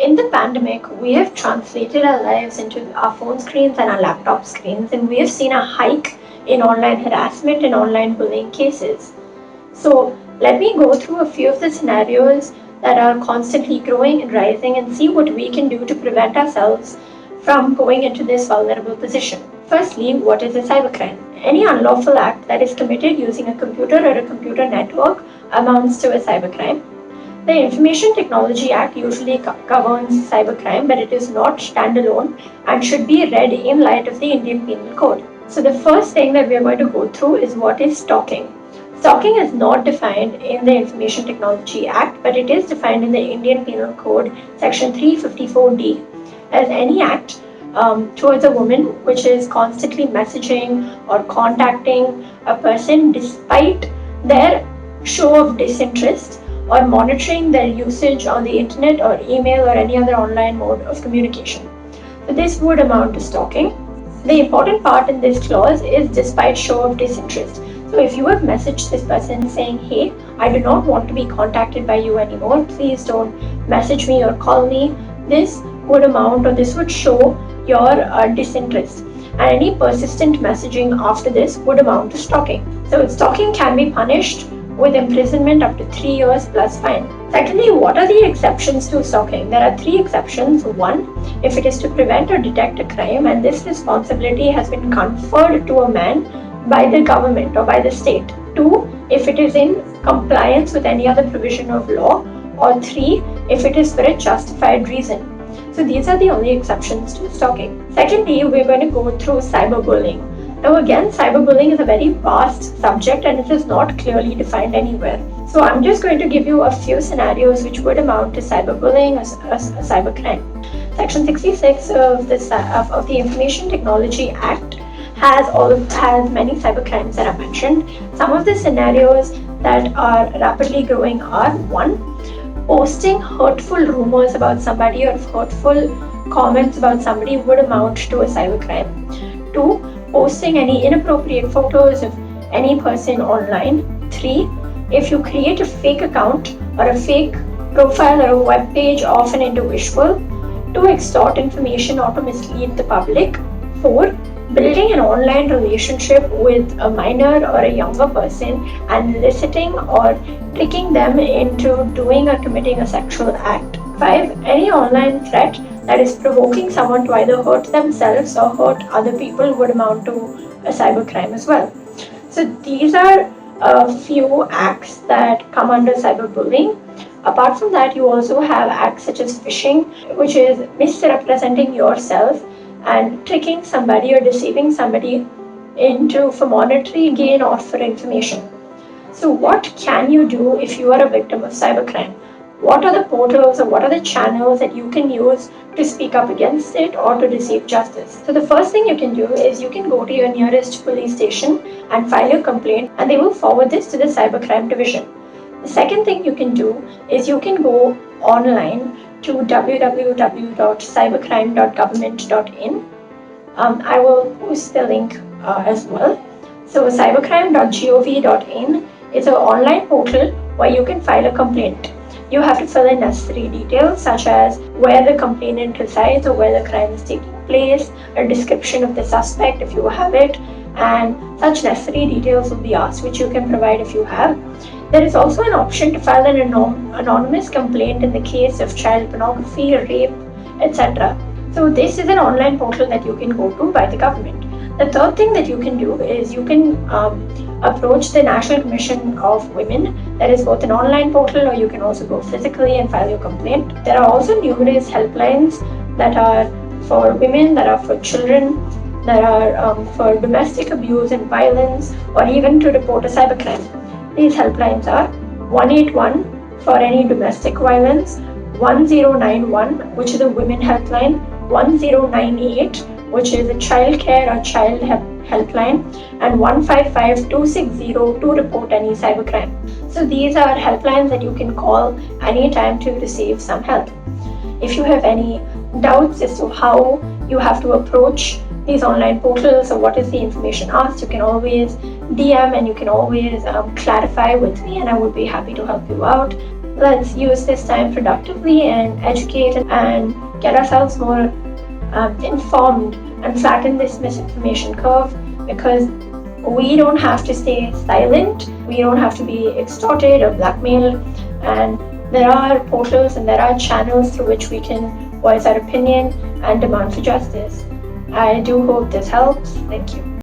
In the pandemic, we have translated our lives into our phone screens and our laptop screens, and we have seen a hike in online harassment and online bullying cases. So, let me go through a few of the scenarios that are constantly growing and rising and see what we can do to prevent ourselves from going into this vulnerable position. Firstly, what is a cybercrime? Any unlawful act that is committed using a computer or a computer network amounts to a cybercrime. The Information Technology Act usually governs cybercrime, but it is not standalone and should be read in light of the Indian Penal Code. So, the first thing that we are going to go through is what is stalking. Stalking is not defined in the Information Technology Act, but it is defined in the Indian Penal Code, section 354D, as any act towards a woman which is constantly messaging or contacting a person despite their show of disinterest or monitoring their usage on the internet or email or any other online mode of communication. So this would amount to stalking. The important part in this clause is despite show of disinterest. So if you have messaged this person saying, hey, I do not want to be contacted by you anymore, please don't message me or call me, this would amount or this would show your disinterest. And any persistent messaging after this would amount to stalking. So stalking can be punished with imprisonment up to 3 years plus fine. Secondly, what are the exceptions to stalking? There are 3 exceptions. 1, if it is to prevent or detect a crime and this responsibility has been conferred to a man by the government or by the state. 2, if it is in compliance with any other provision of law. Or 3, if it is for a justified reason. So these are the only exceptions to stalking. Secondly, we're going to go through cyberbullying. Now again, cyberbullying is a very vast subject and it is not clearly defined anywhere. So I'm just going to give you a few scenarios which would amount to cyberbullying as a cybercrime. Section 66 of the Information Technology Act has many cybercrimes that are mentioned. Some of the scenarios that are rapidly growing are: 1, posting hurtful rumors about somebody or hurtful comments about somebody would amount to a cybercrime. 2, posting any inappropriate photos of any person online. 3, if you create a fake account or a fake profile or a web page of an individual to extort information or to mislead the public. 4, building an online relationship with a minor or a younger person and eliciting or tricking them into doing or committing a sexual act. 5, any online threat that is provoking someone to either hurt themselves or hurt other people would amount to a cybercrime as well. So these are a few acts that come under cyberbullying. Apart from that, you also have acts such as phishing, which is misrepresenting yourself and tricking somebody or deceiving somebody for monetary gain or for information. So what can you do if you are a victim of cybercrime? What are the portals or what are the channels that you can use to speak up against it or to receive justice? So the first thing you can do is you can go to your nearest police station and file your complaint, and they will forward this to the cybercrime division. The second thing you can do is you can go online to www.cybercrime.government.in. I will post the link as well. So cybercrime.gov.in is an online portal where you can file a complaint. You have to fill in necessary details such as where the complainant resides or where the crime is taking place, a description of the suspect if you have it, and such necessary details will be asked, which you can provide if you have. There is also an option to file an anonymous complaint in the case of child pornography, rape, etc. So this is an online portal that you can go to by the government. The third thing that you can do is you can approach the National Commission of Women. There is both an online portal or you can also go physically and file your complaint. There are also numerous helplines that are for women, that are for children, that are for domestic abuse and violence, or even to report a cybercrime. These helplines are 181 for any domestic violence, 1091, which is a women helpline, 1098, which is a child care or child helpline, and 155260 to report any cybercrime. So these are helplines that you can call anytime to receive some help. If you have any doubts as to how you have to approach these online portals or what is the information asked, you can always DM and you can always clarify with me, and I would be happy to help you out. let's use this time productively and educate and get ourselves more informed and flatten this misinformation curve, because we don't have to stay silent, we don't have to be extorted or blackmailed, and there are portals and there are channels through which we can voice our opinion and demand for justice. I do hope this helps. Thank you.